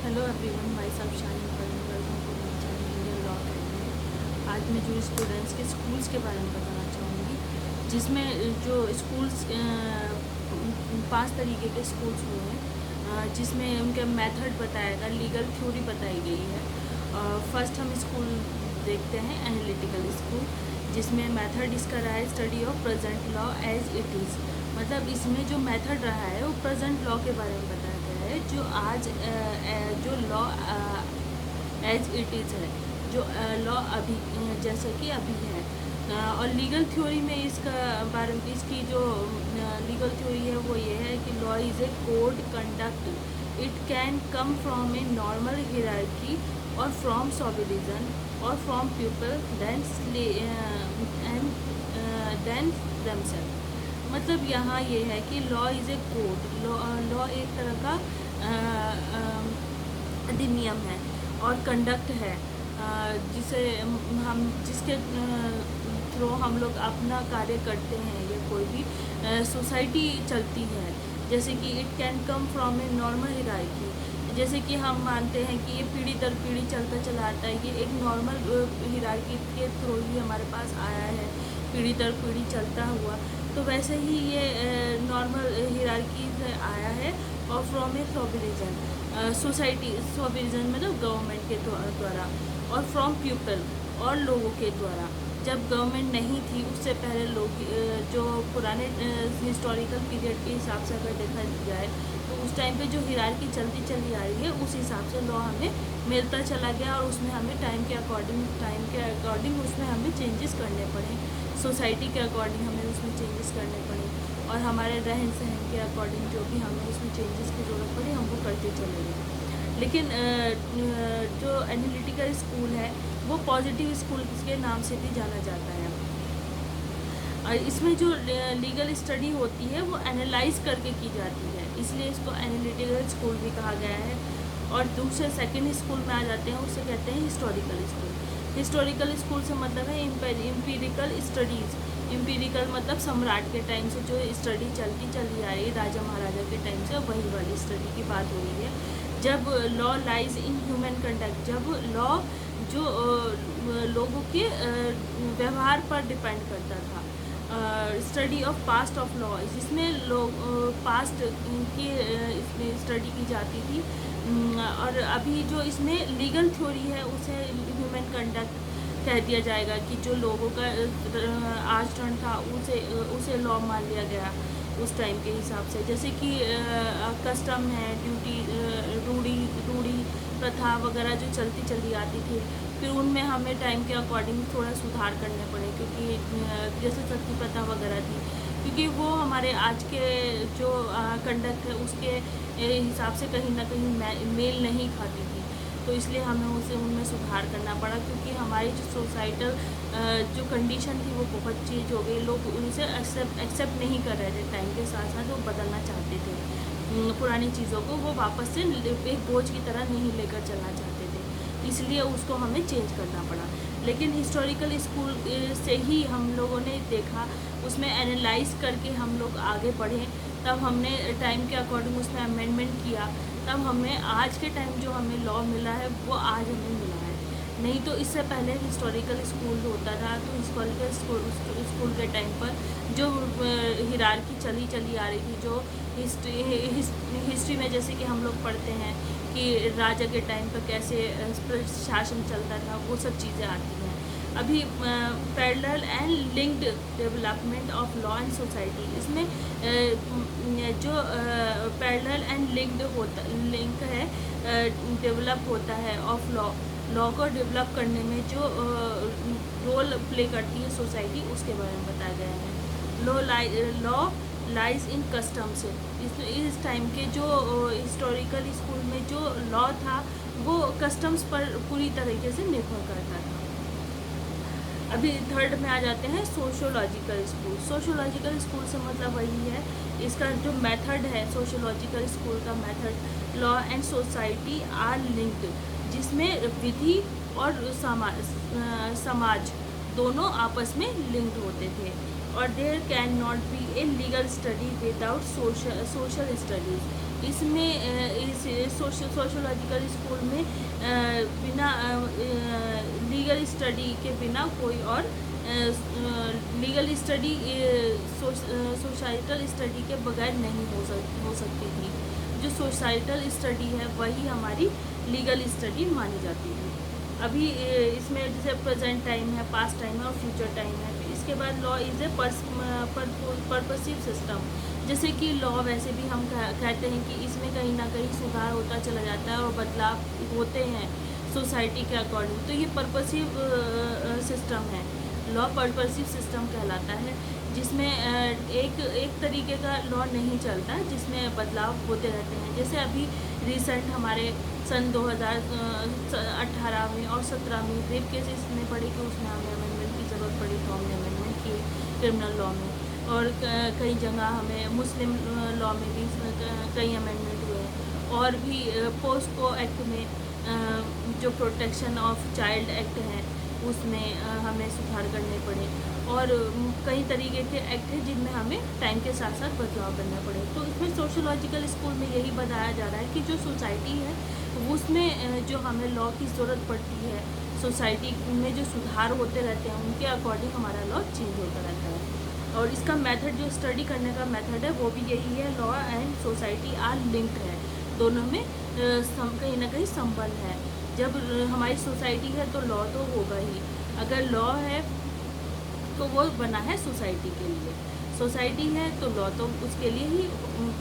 Hello everyone, myself Shine welcome to my channel Indian law academy. आज मैं जो students के schools के बारे में बताना चाहूँगी, जिसमें जो स्कूल्स 5 तरीके के स्कूल्स हुए हैं, जिसमें उनका मेथड बताया गया, लीगल थ्योरी बताई गई है। फर्स्ट हम स्कूल देखते हैं एनालिटिकल स्कूल, जिसमें मेथड इसका रहा है study of present law as it is. मतलब इसमें जो मेथड रहा है वो प्रेजेंट लॉ के बारे में बताया गया है, जो आज जो लॉ एज इट इज़ है, जो लॉ अभी जैसे कि अभी है। और लीगल थ्योरी में इसका बारे में इसकी जो लीगल थ्योरी है वो ये है कि law is a code conduct, it can come from a normal hierarchy और फ्रॉम सॉबिलिजन और फ्रॉम पीपल देन देमसेल्फ। मतलब यहाँ ये है कि law is a code, law एक तरह का अधिनियम है और कंडक्ट है, जिसे हम जिसके थ्रू हम लोग अपना कार्य करते हैं या कोई भी सोसाइटी चलती है। जैसे कि it can come from a normal hierarchy, जैसे कि हम मानते हैं कि ये पीढ़ी दर पीढ़ी चलता चला आता है, ये एक नॉर्मल हियरार्की के थ्रू ही हमारे पास आया है, पीढ़ी दर पीढ़ी चलता हुआ। तो वैसे ही ये नॉर्मल हियरार्की से आया है। और फ्रॉम ए सॉबिलिजन, सोसाइटी सॉबिलिजन मतलब गवर्नमेंट के द्वारा, और फ्रॉम पीपल और लोगों के द्वारा। जब गवर्नमेंट नहीं थी उससे पहले लोग जो पुराने हिस्टोरिकल पीरियड के हिसाब से अगर देखा जाए तो उस टाइम पे जो हियरार्की चलती चली आ रही है उस हिसाब से लॉ हमें मिलता चला गया, और उसमें हमें टाइम के अकॉर्डिंग उसमें हमें चेंजेस करने पड़े, सोसाइटी के अकॉर्डिंग हमें उसमें चेंजेस करने पड़े, और हमारे रहन सहन के अकॉर्डिंग जो भी हमें उसमें चेंजेस की ज़रूरत पड़ी हम वो करते चले गए। लेकिन जो एनालिटिकल स्कूल है वो पॉजिटिव स्कूल के नाम से भी जाना जाता है। और इसमें जो लीगल स्टडी होती है वो एनालाइज करके की जाती है, इसलिए इसको एनालिटिकल स्कूल भी कहा गया है। और दूसरे सेकंड स्कूल में आ जाते हैं, उसे कहते हैं हिस्टोरिकल स्कूल। हिस्टोरिकल स्कूल से मतलब है एम्पिरिकल स्टडीज़। एम्पिरिकल मतलब सम्राट के टाइम से जो स्टडी चलती चली आ रही है, राजा महाराजा के टाइम से, वही वाली स्टडी की बात हो रही है। जब law lies in human conduct, जब लॉ जो लोगों के व्यवहार पर डिपेंड करता था। Study of past of law, जिसमें लोग पास्ट की इसमें स्टडी की जाती थी। और अभी जो इसमें लीगल थ्योरी है उसे ह्यूमन कंडक्ट कह दिया जाएगा, कि जो लोगों का आचरण था उसे लॉ मान लिया गया उस टाइम के हिसाब से। जैसे कि कस्टम है, ड्यूटी, रूढ़ी प्रथा वगैरह जो चलती चली आती थी, फिर उनमें हमें टाइम के अकॉर्डिंग थोड़ा सुधार करने पड़े, क्योंकि जैसे सती प्रथा वगैरह थी, क्योंकि वो हमारे आज के जो कंडक्ट है उसके हिसाब से कहीं ना कहीं मेल नहीं खाती थी, तो इसलिए हमें उनमें सुधार करना पड़ा, क्योंकि हमारी जो सोसाइटल जो कंडीशन थी वो बहुत चेंज हो गई। लोग उनसे एक्सेप्ट नहीं कर रहे थे, टाइम के साथ साथ वो बदलना चाहते थे पुरानी चीज़ों को, वो वापस से एक बोझ की तरह नहीं लेकर चलना चाहते थे, इसलिए उसको हमें चेंज करना पड़ा। लेकिन हिस्टोरिकल स्कूल से ही हम लोगों ने देखा, उसमें एनालाइज करके हम लोग आगे बढ़े, तब हमने टाइम के अकॉर्डिंग उसमें अमेंडमेंट किया, तब हमें आज के टाइम जो हमें लॉ मिला है वो आज हमें मिला है। नहीं तो इससे पहले हिस्टोरिकल स्कूल होता था, तो हिस्टोरिकल स्कूल के टाइम पर जो हियरार्की चली आ रही थी, जो हिस्ट्री में जैसे कि हम लोग पढ़ते हैं कि राजा के टाइम पर कैसे शासन चलता था, वो सब चीज़ें आती हैं। अभी parallel and linked development of law and society, इसमें जो पैरेलल एंड लिंक है, डेवलप होता है ऑफ लॉ को डेवलप करने में जो रोल प्ले करती है सोसाइटी, उसके बारे में बताया गया है। लॉ लाइज इन कस्टम्स, इस टाइम के जो हिस्टोरिकल स्कूल में जो लॉ था वो कस्टम्स पर पूरी तरीके से निर्भर करता था। अभी थर्ड में आ जाते हैं सोशियोलॉजिकल स्कूल। सोशियोलॉजिकल स्कूल से मतलब वही है, इसका जो मेथड है सोशियोलॉजिकल स्कूल का method, law and society are linked, जिसमें विधि और समाज दोनों आपस में लिंक्ड होते थे। और there can not be a legal study without social studies. इसमें इस सोशोलॉजिकल स्कूल में बिना लीगल स्टडी के बिना कोई और लीगल स्टडी सोसाइटल स्टडी के बगैर नहीं हो सकती थी। जो सोसाइटल स्टडी है वही हमारी लीगल स्टडी मानी जाती है। अभी इसमें जैसे प्रेजेंट टाइम है, पास्ट टाइम है और फ्यूचर टाइम है। फिर इसके बाद law is A purposive system. जैसे कि लॉ वैसे भी हम कहते हैं कि इसमें कहीं ना कहीं सुधार होता चला जाता है और बदलाव होते हैं सोसाइटी के अकॉर्डिंग। तो ये पर्पसिव सिस्टम है, लॉ पर्पसिव सिस्टम कहलाता है, जिसमें एक तरीके का लॉ नहीं चलता, जिसमें बदलाव होते रहते हैं। जैसे अभी रिसेंट हमारे सन 2018 में और 17 में रेप केसेस में पड़े कि उसमें हमें अमेंडमेंट की ज़रूरत पड़ी, तो हमने अमेंडमेंट की क्रिमिनल लॉ में। और कई जगह हमें मुस्लिम लॉ में भी कई अमेंडमेंट हुए। और भी पोस्को एक्ट में जो प्रोटेक्शन ऑफ चाइल्ड एक्ट है उसमें हमें सुधार करने पड़े। और कई तरीके के एक्ट हैं जिनमें हमें टाइम के साथ साथ बदलाव करना पड़े। तो इसमें सोशोलॉजिकल स्कूल में यही बताया जा रहा है कि जो सोसाइटी है उसमें जो हमें लॉ की ज़रूरत पड़ती है, सोसाइटी में जो सुधार होते रहते हैं उनके अकॉर्डिंग हमारा लॉ चेंज होता रहता है। और इसका मेथड, जो स्टडी करने का मेथड है वो भी यही है। Law and society are linked है, दोनों में कहीं ना कहीं संबंध है। जब हमारी सोसाइटी है तो लॉ तो होगा ही। अगर लॉ है तो वो बना है सोसाइटी के लिए, सोसाइटी है तो लॉ तो उसके लिए ही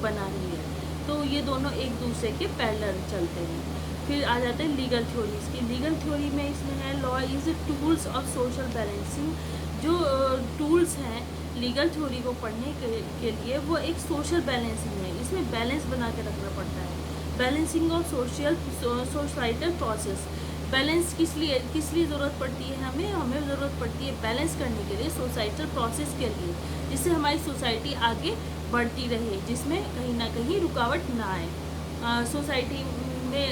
बना ही है। तो ये दोनों एक दूसरे के पैरेलल चलते हैं। फिर आ जाते हैं लीगल थ्योरीज की। लीगल थ्योरी में इसमें है law is tools of social balancing. जो टूल्स हैं लीगल थ्योरी को पढ़ने के लिए वो एक सोशल बैलेंसिंग है। इसमें बैलेंस बना के रखना पड़ता है। Balancing of societal process. Balance किस लिए ज़रूरत पड़ती है? हमें ज़रूरत पड़ती है बैलेंस करने के लिए, सोसाइटल प्रोसेस के लिए, जिससे हमारी सोसाइटी आगे बढ़ती रहे, जिसमें कहीं ना कहीं रुकावट ना आए। सोसाइटी में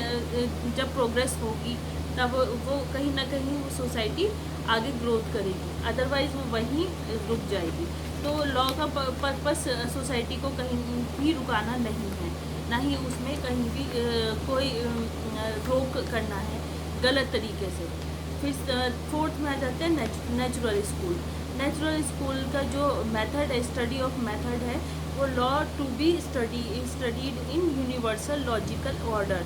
जब प्रोग्रेस होगी तब वो कहीं ना कहीं वो सोसाइटी आगे ग्रोथ करेगी, अदरवाइज़ वो वहीं रुक जाएगी। तो लॉ का पर्पस सोसाइटी को कहीं भी रुकाना नहीं है, ना ही उसमें कहीं भी कोई रोक करना है गलत तरीके से। फिर फोर्थ में आ जाते हैं नेचुरल स्कूल। नेचुरल स्कूल का जो मेथड है, स्टडी ऑफ मेथड है, वो law to be studied in universal logical order.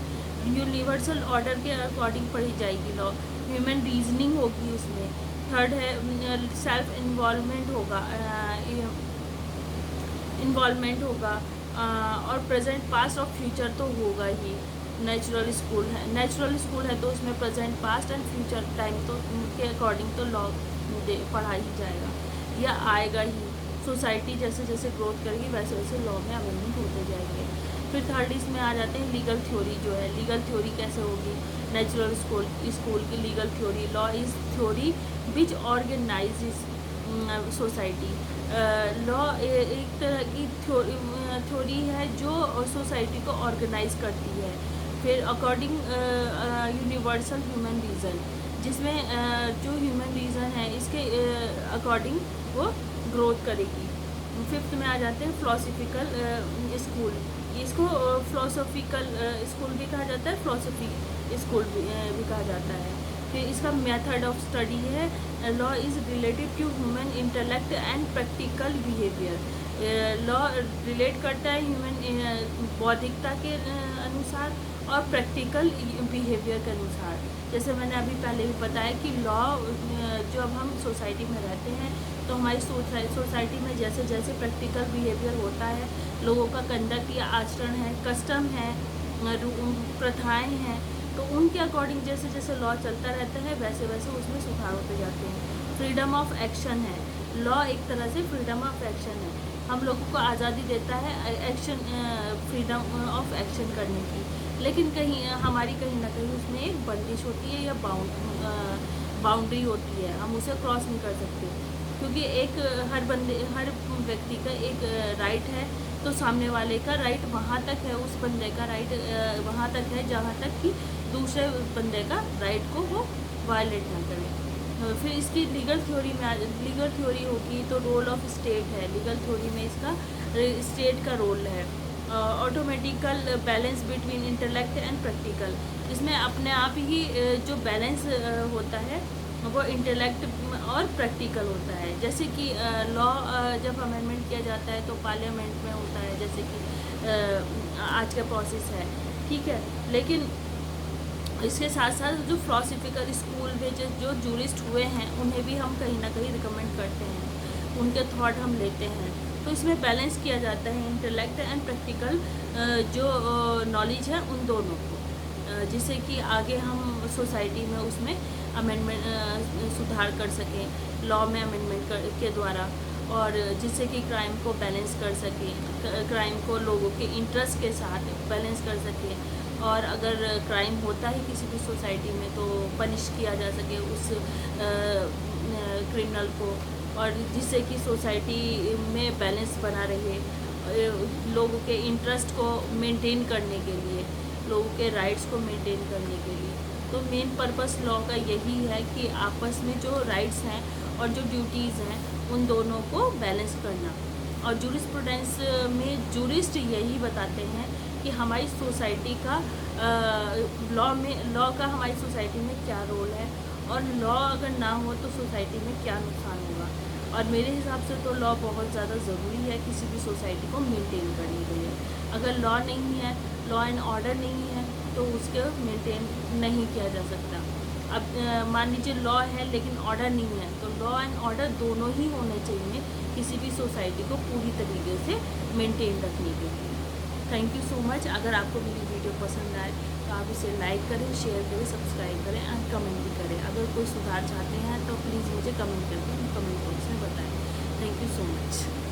Universal order के अकॉर्डिंग पढ़ी जाएगी लॉ। ह्यूमन रीजनिंग होगी उसमें। थर्ड है सेल्फ इन्वॉल्वमेंट होगा और प्रेजेंट पास्ट और फ्यूचर तो होगा ही। नेचुरल स्कूल है तो उसमें present past and future time तो के अकॉर्डिंग तो लॉ पढ़ा ही जाएगा या आएगा ही। सोसाइटी जैसे जैसे ग्रोथ करेगी वैसे वैसे लॉ में अमेंडमेंट होते जाएंगे। फिर थर्ड इसमें आ जाते हैं लीगल थ्योरी। जो है लीगल थ्योरी कैसे होगी? नेचुरल स्कूल की legal theory. Law is theory which organises society. Law एक तरह की थ्योरी है जो सोसाइटी को ऑर्गेनाइज करती है। फिर अकॉर्डिंग यूनिवर्सल ह्यूमन रीज़न, जिसमें जो ह्यूमन रीज़न है इसके अकॉर्डिंग वो ग्रोथ करेगी। फिफ्थ में आ जाते हैं फिलोसफिकल स्कूल। इसको फिलोसफिकल स्कूल भी कहा जाता है, फिलोसफी स्कूल भी कहा जाता है। फिर इसका मेथड ऑफ स्टडी है law is related to human intellect and practical behaviour. Law relate करता है ह्यूमन बौद्धिकता के अनुसार और प्रैक्टिकल बिहेवियर के अनुसार। जैसे मैंने अभी पहले भी बताया कि लॉ जब हम सोसाइटी में रहते हैं तो हमारी सोसाइटी में जैसे जैसे प्रैक्टिकल बिहेवियर होता है, लोगों का कंडक्ट या आचरण है, कस्टम है, प्रथाएं हैं, तो उनके अकॉर्डिंग जैसे जैसे लॉ चलता रहता है वैसे वैसे उसमें सुधार होते जाते हैं। फ्रीडम ऑफ एक्शन है। लॉ एक तरह से फ्रीडम ऑफ एक्शन है, हम लोगों को आज़ादी देता है एक्शन, फ्रीडम ऑफ एक्शन करने की। लेकिन हमारी कहीं ना कहीं उसमें एक बंदिश होती है या बाउंड्री होती है, हम उसे क्रॉस नहीं कर सकते। क्योंकि हर व्यक्ति का एक राइट है, तो सामने वाले का राइट वहाँ तक है, उस बंदे का राइट वहाँ तक है जहाँ तक कि दूसरे बंदे का राइट को वो वायलेट ना करे। फिर इसकी लीगल थ्योरी में लीगल थ्योरी होगी तो रोल ऑफ स्टेट है। लीगल थ्योरी में इसका स्टेट का रोल है। Automatically balance between intellect and practical, इसमें अपने आप ही जो बैलेंस होता है वो इंटेलेक्ट और प्रैक्टिकल होता है। जैसे कि लॉ जब अमेंडमेंट किया जाता है तो पार्लियामेंट में होता है, जैसे कि आज का प्रोसेस है, ठीक है। लेकिन इसके साथ साथ जो फिलोसफिकल स्कूल में जो जूरिस्ट हुए हैं उन्हें भी हम कहीं ना कहीं रिकमेंड करते हैं, उनके थॉट हम लेते हैं। तो इसमें बैलेंस किया जाता है इंटेलेक्ट एंड प्रैक्टिकल जो नॉलेज है उन दोनों को, जिससे कि आगे हम सोसाइटी में उसमें अमेंडमेंट सुधार कर सकें लॉ में अमेंडमेंट के द्वारा, और जिससे कि क्राइम को बैलेंस कर सकें, क्राइम को लोगों के इंटरेस्ट के साथ बैलेंस कर सकें, और अगर क्राइम होता है किसी भी सोसाइटी में तो पनिश किया जा सके उस क्रिमिनल को, और जिससे कि सोसाइटी में बैलेंस बना रहे, लोगों के इंटरेस्ट को मेंटेन करने के लिए, लोगों के राइट्स को मेंटेन करने के लिए। तो मेन पर्पस लॉ का यही है कि आपस में जो राइट्स हैं और जो ड्यूटीज़ हैं उन दोनों को बैलेंस करना। और जूरिस्प्रूडेंस में जूरिस्ट यही बताते हैं कि हमारी सोसाइटी का लॉ का हमारी सोसाइटी में क्या रोल है, और लॉ अगर ना हो तो सोसाइटी में क्या नुकसान होगा। और मेरे हिसाब से तो लॉ बहुत ज़्यादा ज़रूरी है किसी भी सोसाइटी को मेंटेन करने के लिए। अगर लॉ नहीं है, लॉ एंड ऑर्डर नहीं है, तो उसको मेंटेन नहीं किया जा सकता। अब मान लीजिए लॉ है लेकिन ऑर्डर नहीं है, तो लॉ एंड ऑर्डर दोनों ही होने चाहिए किसी भी सोसाइटी को पूरी तरीके से मेंटेन रखने के लिए। Thank you so much. अगर आपको मेरी वीडियो पसंद आए तो आप इसे लाइक करें, शेयर करें, सब्सक्राइब करें एंड कमेंट भी करें। अगर कोई सुधार चाहते हैं तो प्लीज़ मुझे कमेंट करके कमेंट बॉक्स में बताएं। Thank you so much.